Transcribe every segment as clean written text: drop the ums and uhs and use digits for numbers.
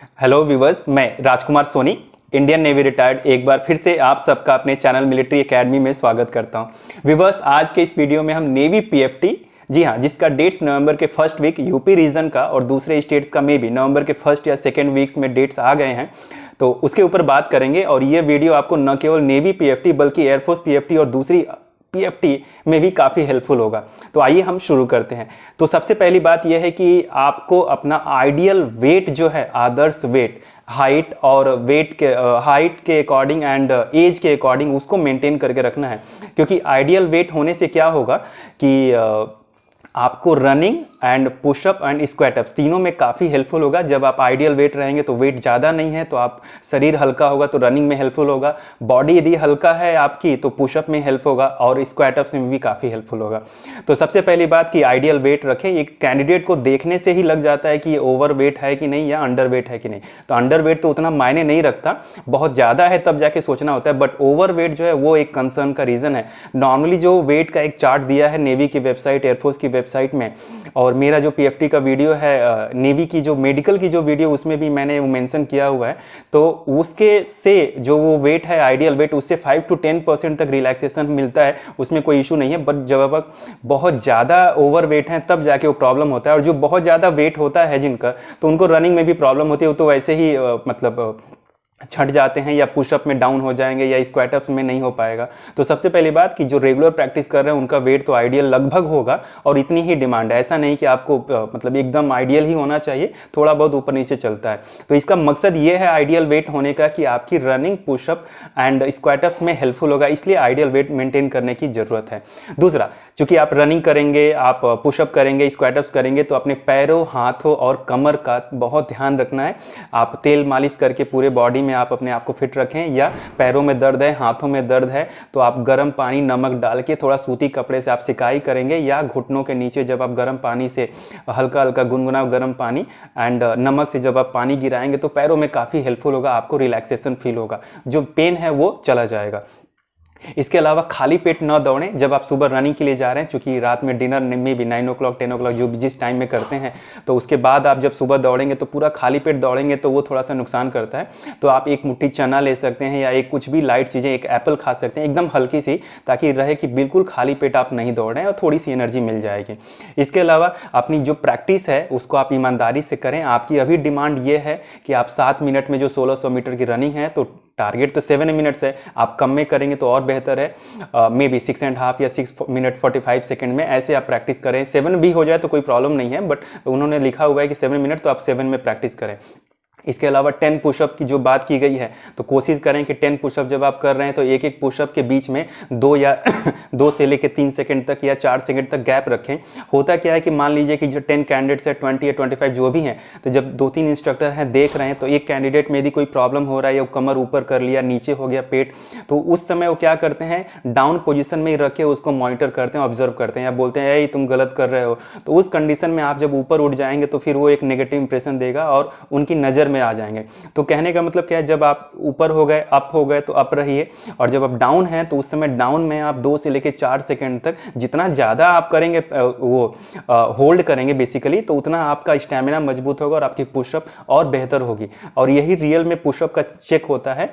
Hello viewers, मैं राजकुमार Soni, Indian navy retired, एक बार फिर से आप सबका अपने चैनल मिलिट्री एकेडमी में स्वागत करता हूं। व्यूवर्स, आज के इस वीडियो में हम नेवी पीएफटी, जी हाँ, जिसका डेट्स नवंबर के फर्स्ट वीक यूपी रीजन का और दूसरे स्टेट्स का में भी नवंबर के फर्स्ट या सेकेंड वीक्स में डेट्स आ गए हैं, तो उसके ऊपर बात करेंगे। और ये वीडियो आपको न केवल नेवी पीएफटी बल्कि एयरफोर्स पीएफटी और दूसरी पीएफटी में भी काफ़ी हेल्पफुल होगा। तो आइए हम शुरू करते हैं। तो सबसे पहली बात यह है कि आपको अपना आइडियल वेट जो है, आदर्श वेट, हाइट और वेट के हाइट के अकॉर्डिंग एंड एज के अकॉर्डिंग उसको मेंटेन करके रखना है। क्योंकि आइडियल वेट होने से क्या होगा कि आपको रनिंग एंड पुशअप एंड स्क्वाटअप्स तीनों में काफ़ी हेल्पफुल होगा। जब आप आइडियल वेट रहेंगे तो वेट ज़्यादा नहीं है तो आप शरीर हल्का होगा तो रनिंग में हेल्पफुल होगा। बॉडी यदि हल्का है आपकी तो पुशअप में हेल्प होगा और स्क्वाटअप्स में भी काफ़ी हेल्पफुल होगा। तो सबसे पहली बात कि आइडियल वेट रखें। एक कैंडिडेट को देखने से ही लग जाता है कि ये ओवर वेट है कि नहीं या अंडर वेट है कि नहीं। तो अंडर वेट तो उतना मायने नहीं रखता, बहुत ज़्यादा है तब जाके सोचना होता है, बट ओवर वेट जो है वो एक कंसर्न का रीज़न है। नॉर्मली जो वेट का एक चार्ट दिया है नेवी की वेबसाइट, एयरफोर्स की वेबसाइट में, और मेरा जो पीएफटी का वीडियो है, नेवी की जो मेडिकल की जो वीडियो, उसमें भी मैंने वो मेंशन किया हुआ है। तो उसके से जो वो वेट है आइडियल वेट, उससे 5 to 10% तक रिलैक्सेशन मिलता है, उसमें कोई इशू नहीं है। बट जब आप बहुत ज़्यादा ओवर वेट हैं तब जाके वो प्रॉब्लम होता है। और जो बहुत ज़्यादा वेट होता है जिनका, तो उनको रनिंग में भी प्रॉब्लम होती है। वो तो वैसे ही छट जाते हैं या पुशअप में डाउन हो जाएंगे या स्क्वाटअप में नहीं हो पाएगा। तो सबसे पहली बात कि जो रेगुलर प्रैक्टिस कर रहे हैं उनका वेट तो आइडियल लगभग होगा और इतनी ही डिमांड है। ऐसा नहीं कि आपको मतलब एकदम आइडियल ही होना चाहिए, थोड़ा बहुत ऊपर नीचे चलता है। तो इसका मकसद ये है आइडियल वेट होने का कि आपकी रनिंग, पुशअप एंड स्क्वाटअप में हेल्पफुल होगा, इसलिए आइडियल वेट मेंटेन करने की जरूरत है। दूसरा, चूंकि आप रनिंग करेंगे, आप पुशअप करेंगे, स्क्वाटअप्स करेंगे, तो अपने पैरों, हाथों और कमर का बहुत ध्यान रखना है। आप तेल मालिश करके पूरे बॉडी में आप अपने आप को फिट रखें। या पैरों में दर्द है, हाथों में दर्द है, तो आप गर्म पानी, नमक डाल के थोड़ा सूती कपड़े से आप सिकाई करेंगे, या घुटनों के नीचे जब आप गर्म पानी से हल्का हल्का गुनगुना गर्म पानी एंड नमक से जब आप पानी गिराएंगे तो पैरों में काफ़ी हेल्पफुल होगा, आपको रिलैक्सेशन फील होगा, जो पेन है वो चला जाएगा। इसके अलावा खाली पेट न दौड़ें जब आप सुबह रनिंग के लिए जा रहे हैं, क्योंकि रात में डिनर में भी 9 o'clock 10 o'clock जो जिस टाइम में करते हैं, तो उसके बाद आप जब सुबह दौड़ेंगे तो पूरा खाली पेट दौड़ेंगे तो वो थोड़ा सा नुकसान करता है। तो आप एक मुट्ठी चना ले सकते हैं या एक कुछ भी लाइट चीज़ें, एक एप्पल खा सकते हैं एकदम हल्की सी, ताकि रहे कि बिल्कुल खाली पेट आप नहीं दौड़ रहे हैं और थोड़ी सी एनर्जी मिल जाएगी। इसके अलावा अपनी जो प्रैक्टिस है उसको आप ईमानदारी से करें। आपकी अभी डिमांड ये है कि आप 7 मिनट में जो 1600 मीटर की रनिंग है, तो टारगेट तो 7 मिनट्स है, आप कम में करेंगे तो और बेहतर है। मे बी 6.5 या 6 मिनट 45 सेकंड में ऐसे आप प्रैक्टिस करें। 7 भी हो जाए तो कोई प्रॉब्लम नहीं है, बट उन्होंने लिखा हुआ है कि 7 मिनट, तो आप 7 में प्रैक्टिस करें। इसके अलावा 10 पुशअप की जो बात की गई है, तो कोशिश करें कि 10 पुशअप जब आप कर रहे हैं तो एक एक पुशअप के बीच में 2 या 2 से लेकर 3 सेकंड तक या 4 सेकंड तक गैप रखें। होता क्या है कि मान लीजिए कि जो 10 कैंडिडेट्स है, 20 या 25 जो भी हैं, तो जब 2-3 इंस्ट्रक्टर हैं देख रहे हैं, तो एक कैंडिडेट में यदि कोई प्रॉब्लम हो रहा है या कमर ऊपर कर लिया, नीचे हो गया पेट, तो उस समय वो क्या करते हैं, डाउन पोजिशन में ही रख के उसको मॉनिटर करते हैं, ऑब्जर्व करते हैं, या बोलते हैं ये तुम गलत कर रहे हो। तो उस कंडीशन में आप जब ऊपर उठ जाएंगे तो फिर वो एक नेगेटिव इंप्रेशन देगा और उनकी नज़र में आ जाएंगे। तो कहने का मतलब क्या है, जब आप ऊपर हो गए, अप हो गए तो अप रहिए, और जब आप डाउन हैं तो उस समय डाउन में आप 2 से लेकर 4 सेकंड तक जितना ज़्यादा आप करेंगे, वो होल्ड करेंगे बेसिकली, तो उतना आपका स्टैमिना मजबूत होगा और आपकी पुशअप और बेहतर होगी। और यही रियल में पुशअप का चेक होता है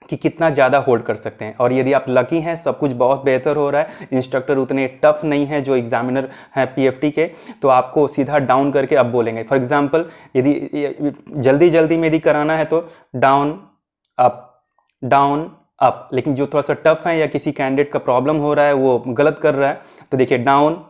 कि कितना ज़्यादा होल्ड कर सकते हैं। और यदि आप लकी हैं, सब कुछ बहुत बेहतर हो रहा है, इंस्ट्रक्टर उतने टफ नहीं है जो एग्जामिनर हैं पीएफटी के, तो आपको सीधा डाउन करके अब बोलेंगे। फॉर एग्जांपल यदि जल्दी जल्दी में यदि कराना है तो डाउन डाउन अप, लेकिन जो थोड़ा सा टफ है या किसी कैंडिडेट का प्रॉब्लम हो रहा है, वो गलत कर रहा है, तो देखिए डाउन,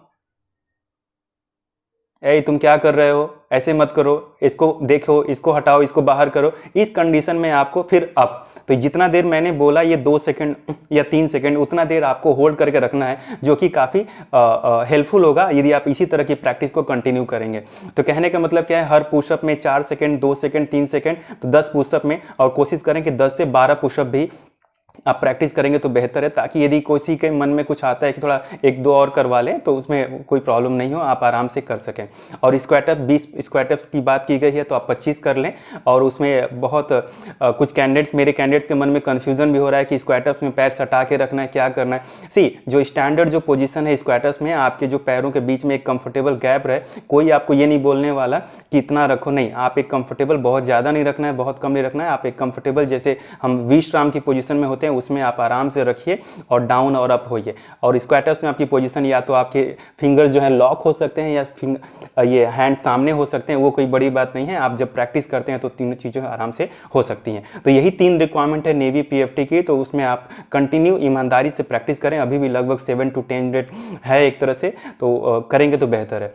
ए तुम क्या कर रहे हो, ऐसे मत करो, इसको देखो, इसको हटाओ, इसको बाहर करो। इस कंडीशन में आपको फिर अप, तो जितना देर मैंने बोला ये 2 सेकंड या 3 सेकंड, उतना देर आपको होल्ड करके रखना है, जो कि काफ़ी हेल्पफुल होगा यदि आप इसी तरह की प्रैक्टिस को कंटिन्यू करेंगे। तो कहने का मतलब क्या है, हर पुशअप में 4 सेकंड, 2 सेकंड, 3 सेकंड, तो 10 पुशअप में, और कोशिश करें कि 10 से 12 पुशअप भी आप प्रैक्टिस करेंगे तो बेहतर है, ताकि यदि किसी के मन में कुछ आता है कि थोड़ा एक दो और करवा लें तो उसमें कोई प्रॉब्लम नहीं हो, आप आराम से कर सकें। और स्क्वाट अप 20 स्क्वाट अप्स की बात की गई है तो आप 25 कर लें। और उसमें बहुत कुछ कैंडिडेट्स, मेरे कैंडिडेट्स के मन में कन्फ्यूजन भी हो रहा है कि स्क्वाट अप्स में पैर सटा के रखना है, क्या करना है। सी जो स्टैंडर्ड जो पोजीशन है स्क्वाट अप्स में, आपके जो पैरों के बीच में एक कंफर्टेबल गैप रहे, कोई आपको ये नहीं बोलने वाला कि इतना रखो, नहीं, आप एक कंफर्टेबल, बहुत ज़्यादा नहीं रखना है, बहुत कम नहीं रखना है, आप एक कंफर्टेबल जैसे हम विश्राम की पोजीशन में होते हैं उसमें आप आराम से रखिए और डाउन और अप होइए। और स्क्वाट अप्स में आपकी पोजीशन या तो आपके फिंगर्स जो है लॉक हो सकते हैं या ये हैंड सामने हो सकते हैं, वो कोई बड़ी बात नहीं है। आप जब प्रैक्टिस करते हैं तो तीनों चीज़ें आराम से हो सकती हैं। तो यही 3 रिक्वायरमेंट है नेवी पीएफटी की, तो उसमें आप कंटिन्यू ईमानदारी से प्रैक्टिस करें। अभी भी लगभग 7 to 10 मिनट है एक तरह से, तो करेंगे तो बेहतर है।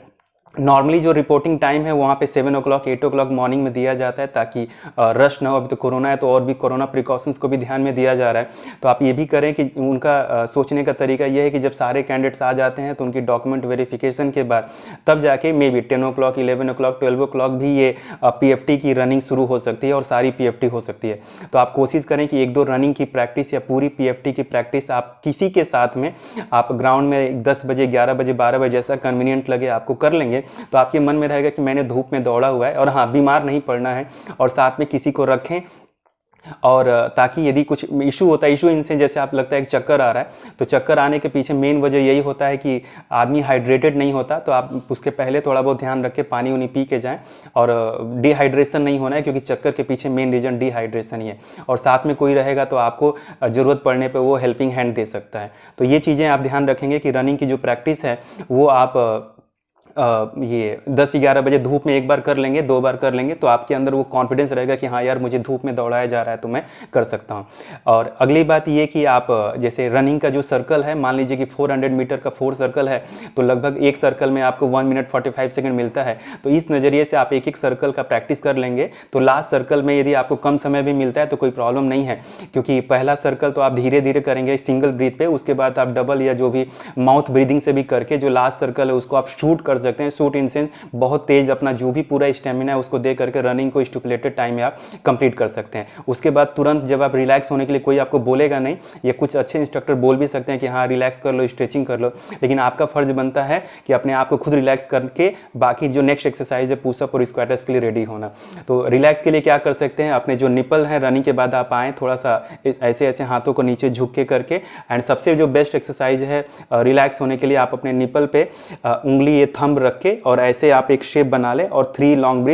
नॉर्मली जो रिपोर्टिंग टाइम है वहाँ पे 7 o'clock 8 o'clock मॉर्निंग में दिया जाता है, ताकि रश ना हो। अभी तो कोरोना है तो और भी कोरोना प्रिकॉशंस को भी ध्यान में दिया जा रहा है। तो आप ये भी करें कि उनका सोचने का तरीका ये है कि जब सारे कैंडिडेट्स आ जाते हैं तो उनकी डॉक्यूमेंट वेरिफिकेशन के बाद तब जाके may be 10 o'clock 11 o'clock 12 o'clock भी ये पीएफटी की रनिंग शुरू हो सकती है और सारी पीएफटी हो सकती है। तो आप कोशिश करें कि 1-2 रनिंग की प्रैक्टिस या पूरी पीएफटी की प्रैक्टिस आप किसी के साथ में, आप ग्राउंड में 10 बजे 11 बजे 12 बजे जैसा कन्वीनियंट लगे आपको कर लेंगे, तो आपके मन में रहेगा कि मैंने धूप में दौड़ा हुआ है। और हाँ, बीमार नहीं पड़ना है और साथ में किसी को रखें, और ताकि यदि कुछ इशू होता है, इशू इनसे जैसे आप लगता है कि चक्कर आ रहा है, तो चक्कर आने के पीछे मेन वजह यही होता है कि आदमी हाइड्रेटेड नहीं होता। तो आप उसके पहले थोड़ा बहुत ध्यान रख के पानी उनी पी के जाएं, और डिहाइड्रेशन नहीं होना है, क्योंकि चक्कर के पीछे मेन रीजन डिहाइड्रेशन ही है। और साथ में कोई रहेगा तो आपको ज़रूरत पड़ने पर वो हेल्पिंग हैंड दे सकता है। तो ये चीज़ें आप ध्यान रखेंगे कि रनिंग की जो प्रैक्टिस है वो आप ये 10-11 बजे धूप में एक बार कर लेंगे, 2 बार कर लेंगे, तो आपके अंदर वो कॉन्फिडेंस रहेगा कि हाँ यार, मुझे धूप में दौड़ाया जा रहा है तो मैं कर सकता हूँ। और अगली बात ये कि आप जैसे रनिंग का जो सर्कल है, मान लीजिए कि 400 मीटर का 4 सर्कल है, तो लगभग एक सर्कल में आपको 1 मिनट 45 सेकंड मिलता है। तो इस नज़रिए से आप एक एक सर्कल का प्रैक्टिस कर लेंगे, तो लास्ट सर्कल में यदि आपको कम समय भी मिलता है तो कोई प्रॉब्लम नहीं है, क्योंकि पहला सर्कल तो आप धीरे धीरे करेंगे सिंगल ब्रीथ पे, उसके बाद आप डबल या जो भी माउथ ब्रीदिंग से भी करके जो लास्ट सर्कल है उसको आप शूट कर सकते हैं। शूट इन सेंस बहुत तेज अपना जो भी पूरा स्टेमिना है उसको दे करके रनिंग को स्टिपुलेटेड टाइम में आप कंप्लीट कर सकते हैं। उसके बाद तुरंत जब आप रिलैक्स होने के लिए, कोई आपको बोलेगा नहीं, या कुछ अच्छे इंस्ट्रक्टर बोल भी सकते हैं कि हाँ रिलैक्स कर लो, स्ट्रेचिंग कर लो, लेकिन आपका फर्ज बनता है कि अपने आप को खुद रिलैक्स करके बाकी जो नेक्स्ट एक्सरसाइज है पुशअप और स्क्वाट्स के लिए रेडी होना। तो रिलैक्स के लिए क्या कर सकते हैं, अपने जो निपल है रनिंग के बाद आप आएँ, थोड़ा सा ऐसे ऐसे हाथों को नीचे झुक के करके, एंड सबसे जो बेस्ट एक्सरसाइज है रिलैक्स होने के लिए, आप अपने निपल पे उंगली ये थंब रख के और ऐसे आप एक शेप बना लें और 3 लॉन्ग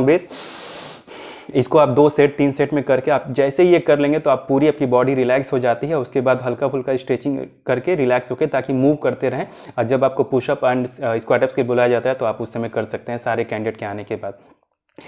ब्रीथ, इसको आप 2 सेट 3 सेट में करके आप जैसे ही ये कर लेंगे तो आप पूरी आपकी बॉडी रिलैक्स हो जाती है। उसके बाद हल्का फुल्का स्ट्रेचिंग करके रिलैक्स होकर, ताकि मूव करते रहें, और जब आपको पुशअप एंड स्क्वाट्स के बुलाया जाता है तो आप उस समय कर सकते हैं सारे कैंडिडेट के आने के बाद।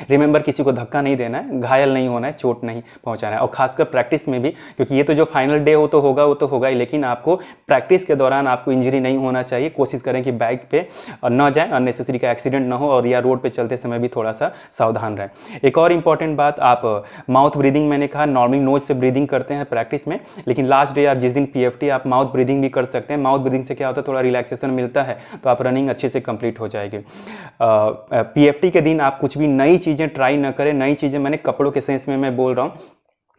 रिमेंबर, किसी को धक्का नहीं देना है, घायल नहीं होना है, चोट नहीं पहुंचाना है। और खासकर प्रैक्टिस में भी, क्योंकि ये तो जो फाइनल डे हो तो होगा, वो तो होगा ही, लेकिन आपको प्रैक्टिस के दौरान आपको इंजरी नहीं होना चाहिए। कोशिश करें कि बाइक पे न जाएं, अननेसेसरी का एक्सीडेंट ना हो, और या रोड पे चलते समय भी थोड़ा सा सावधान रहें। एक और इंपॉर्टेंट बात, आप माउथ ब्रीदिंग, मैंने कहा नॉर्मली नोज से ब्रीदिंग करते हैं प्रैक्टिस में, लेकिन लास्ट डे आप जिस दिन पीएफटी, आप माउथ ब्रीदिंग भी कर सकते हैं। माउथ ब्रीदिंग से क्या होता है, थोड़ा रिलैक्सेशन मिलता है, तो आप रनिंग अच्छे से कंप्लीट हो जाएगी। पीएफटी के दिन आप कुछ भी नई चीज़ें ट्राई न करें। नई चीज़ें मैंने कपड़ों के सेंस में मैं बोल रहा हूँ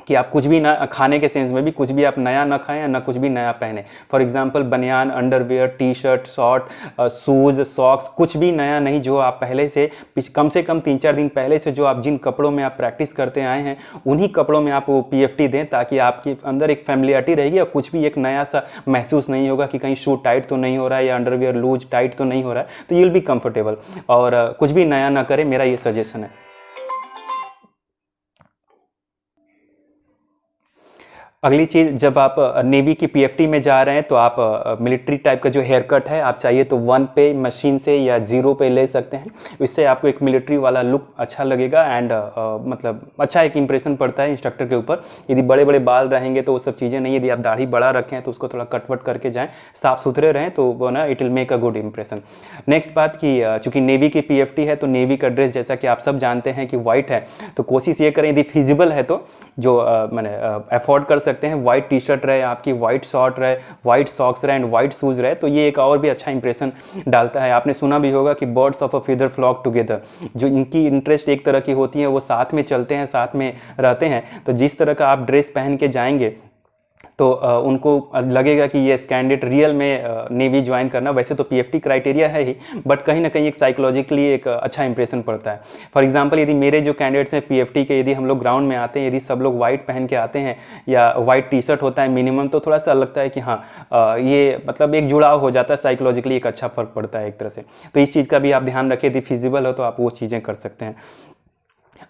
कि आप कुछ भी ना, खाने के सेंस में भी कुछ भी आप नया ना खाएं, ना कुछ भी नया पहने। फॉर एग्जांपल बनियान, underwear, T shirt, short, shoes, socks, कुछ भी नया नहीं। जो आप पहले से कम 3-4 दिन पहले से जो आप जिन कपड़ों में आप प्रैक्टिस करते आए हैं, उन्हीं कपड़ों में आप वो पीएफटी दें, ताकि आपके अंदर एक फैमिलियरिटी रहेगी और कुछ भी एक नया सा महसूस नहीं होगा कि कहीं शू टाइट तो नहीं हो रहा है या अंडरवियर लूज टाइट तो नहीं हो रहा है। तो यू विल बी कंफर्टेबल, और कुछ भी नया ना करें, मेरा ये सजेशन है। अगली चीज़, जब आप नेवी की पीएफटी में जा रहे हैं तो आप मिलिट्री टाइप का जो हेयर कट है, आप चाहिए तो 1 पे मशीन से या 0 पे ले सकते हैं। इससे आपको एक मिलिट्री वाला लुक अच्छा लगेगा, एंड मतलब अच्छा एक इंप्रेशन पड़ता है इंस्ट्रक्टर के ऊपर। यदि बड़े बड़े बाल रहेंगे तो वो सब चीज़ें नहीं, यदि आप दाढ़ी बड़ा रखें हैं तो उसको थोड़ा कटवट करके जाएँ, साफ सुथरे रहें, तो वो ना it will make a good impression. Next बात कि चूँकि नेवी की पीएफटी है तो नेवी का ड्रेस जैसा कि आप सब जानते हैं कि वाइट है, तो कोशिश ये करें यदि फिजिबल है तो, जो मैंने अफोर्ड कर सकते हैं। वाइट टी शर्ट रहे, आपकी वाइट शॉर्ट रहे, वाइट सॉक्स रहे एंड वाइट शूज़ रहे, तो ये एक और भी अच्छा इंप्रेशन डालता है। आपने सुना भी होगा कि birds of a feather flock together, जो इनकी इंटरेस्ट एक तरह की होती है, वो साथ में चलते हैं, साथ में रहते हैं। तो जिस तरह का आप ड्रेस पहन के जाएंगे तो उनको लगेगा कि ये कैंडिडेट रियल में नेवी ज्वाइन करना। वैसे तो पीएफटी क्राइटेरिया है ही, बट कहीं ना कहीं एक साइकोलॉजिकली एक अच्छा इंप्रेशन पड़ता है। फॉर एग्जांपल, यदि मेरे जो कैंडिडेट्स हैं पीएफटी के, यदि हम लोग ग्राउंड में आते हैं, यदि सब लोग वाइट पहन के आते हैं या वाइट टी शर्ट होता है मिनिमम, तो थोड़ा सा लगता है कि हाँ ये मतलब एक जुड़ाव हो जाता है, साइकोलॉजिकली एक अच्छा फर्क पड़ता है एक तरह से। तो इस चीज़ का भी आप ध्यान रखें, यदि फिजिबल हो तो आप वो चीज़ें कर सकते हैं।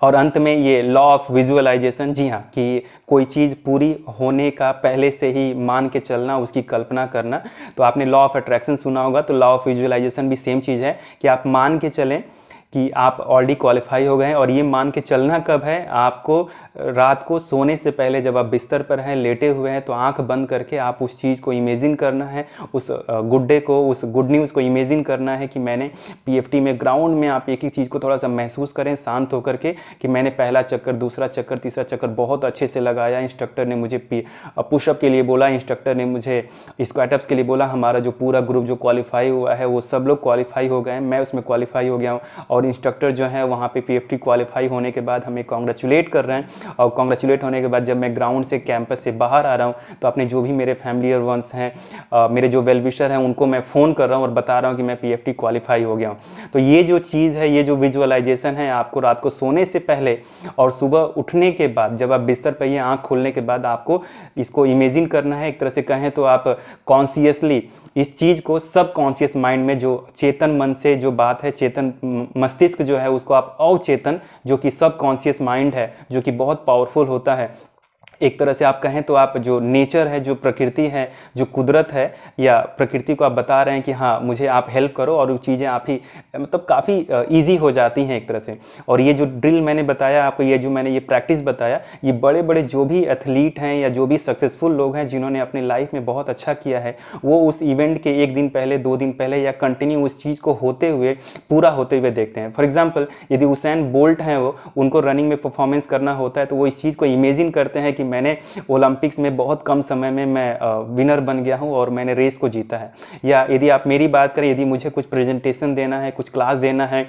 और अंत में ये लॉ ऑफ विजुअलाइजेशन, जी हाँ, कि कोई चीज़ पूरी होने का पहले से ही मान के चलना, उसकी कल्पना करना। तो आपने लॉ ऑफ अट्रैक्शन सुना होगा, तो लॉ ऑफ विजुअलाइजेशन भी सेम चीज़ है कि आप मान के चलें कि आप ऑलरेडी क्वालिफाई हो गए हैं। और ये मान के चलना कब है, आपको रात को सोने से पहले जब आप बिस्तर पर हैं, लेटे हुए हैं, तो आंख बंद करके आप उस चीज़ को इमेजिन करना है, उस गुड डे को, उस गुड न्यूज़ को इमेजिन करना है कि मैंने पीएफटी में ग्राउंड में आप एक ही चीज़ को थोड़ा सा महसूस करें शांत होकर के कि मैंने पहला चक्कर, दूसरा चक्कर, तीसरा चक्कर बहुत अच्छे से लगाया। इंस्ट्रक्टर ने मुझे पुशअप के लिए बोला, इंस्ट्रक्टर ने मुझे स्क्वाटअप्स के लिए बोला। हमारा जो पूरा ग्रुप जो क्वालिफाई हुआ है वो सब लोग क्वालिफाई हो गए हैं, मैं उसमें क्वालिफाई हो गया हूँ। और इंस्ट्रक्टर जो है वहाँ पे पीएफटी क्वालिफाई होने के बाद हमें कॉन्ग्रेचुलेट कर रहे हैं। और कॉन्ग्रेचुलेट होने के बाद जब मैं ग्राउंड से, कैंपस से बाहर आ रहा हूँ, तो अपने जो भी मेरे फैमिलियर वंस हैं, मेरे जो वेल विशर हैं, उनको मैं फ़ोन कर रहा हूँ और बता रहा हूँ कि मैं पीएफटी क्वालिफाई हो गया हूँ। तो ये जो चीज़ है, ये जो विजुअलाइजेशन है, आपको रात को सोने से पहले और सुबह उठने के बाद, जब आप बिस्तर पर ये आँख खोलने के बाद आपको इसको इमेजिन करना है। एक तरह से कहें तो आप कॉन्शियसली इस चीज़ को सब कॉन्शियस माइंड में, जो चेतन मन से जो बात है, चेतन मस्तिष्क जो है, उसको आप अवचेतन, जो कि सब कॉन्शियस माइंड है, जो कि बहुत पावरफुल होता है, एक तरह से आप कहें तो आप जो नेचर है, जो प्रकृति है, जो कुदरत है, या प्रकृति को आप बता रहे हैं कि हाँ मुझे आप हेल्प करो, और वो चीज़ें आप ही मतलब काफ़ी इजी हो जाती हैं एक तरह से। और ये जो ड्रिल मैंने बताया आपको, ये जो मैंने ये प्रैक्टिस बताया, ये बड़े बड़े जो भी एथलीट हैं या जो भी सक्सेसफुल लोग हैं जिन्होंने अपनी लाइफ में बहुत अच्छा किया है, वो उस इवेंट के एक दिन पहले, 2 दिन पहले या कंटिन्यू उस चीज़ को होते हुए, पूरा होते हुए देखते हैं। फॉर एग्जाम्पल, यदि उसैन बोल्ट हैं, वो उनको रनिंग में परफॉर्मेंस करना होता है, तो वो इस चीज़ को इमेजिन करते हैं कि मैंने ओलंपिक्स में बहुत कम समय में मैं विनर बन गया हूं और मैंने रेस को जीता है। या यदि आप मेरी बात करें, यदि मुझे कुछ प्रेजेंटेशन देना है, कुछ क्लास देना है,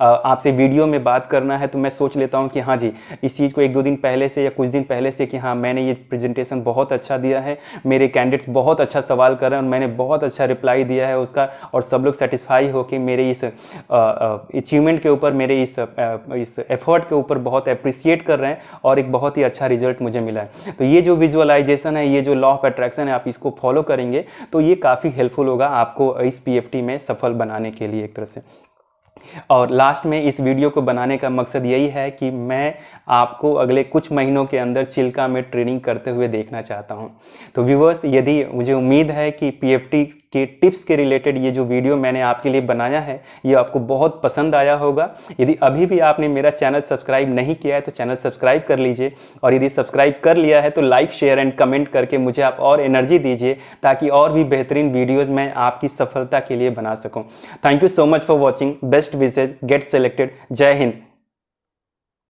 आपसे वीडियो में बात करना है, तो मैं सोच लेता हूं कि हाँ जी, इस चीज़ को 1-2 दिन पहले से या कुछ दिन पहले से कि हाँ मैंने ये प्रेजेंटेशन बहुत अच्छा दिया है, मेरे कैंडिडेट्स बहुत अच्छा सवाल कर रहे हैं और मैंने बहुत अच्छा रिप्लाई दिया है उसका, और सब लोग सेटिस्फाई होकर मेरे इस अचीवमेंट के ऊपर, मेरे इस एफर्ट के ऊपर बहुत अप्रिशिएट कर रहे हैं और एक बहुत ही अच्छा रिजल्ट मुझे मिला है। तो ये जो विजुअलाइजेशन है, ये जो लॉ ऑफ अट्रैक्शन है, आप इसको फॉलो करेंगे तो ये काफ़ी हेल्पफुल होगा आपको इस पीएफटी में सफल बनाने के लिए एक तरह से। और लास्ट में इस वीडियो को बनाने का मकसद यही है कि मैं आपको अगले कुछ महीनों के अंदर चिल्का में ट्रेनिंग करते हुए देखना चाहता हूं। तो व्यूअर्स, यदि मुझे उम्मीद है कि पीएफटी के टिप्स के रिलेटेड ये जो वीडियो मैंने आपके लिए बनाया है, ये आपको बहुत पसंद आया होगा। यदि अभी भी आपने मेरा चैनल सब्सक्राइब नहीं किया है तो चैनल सब्सक्राइब कर लीजिए, और यदि सब्सक्राइब कर लिया है तो लाइक, शेयर एंड कमेंट करके मुझे आप और एनर्जी दीजिए, ताकि और भी बेहतरीन वीडियोज़ मैं आपकी सफलता के लिए बना सकूँ। Thank you so much for watching. Best wishes, get selected. जय हिंद।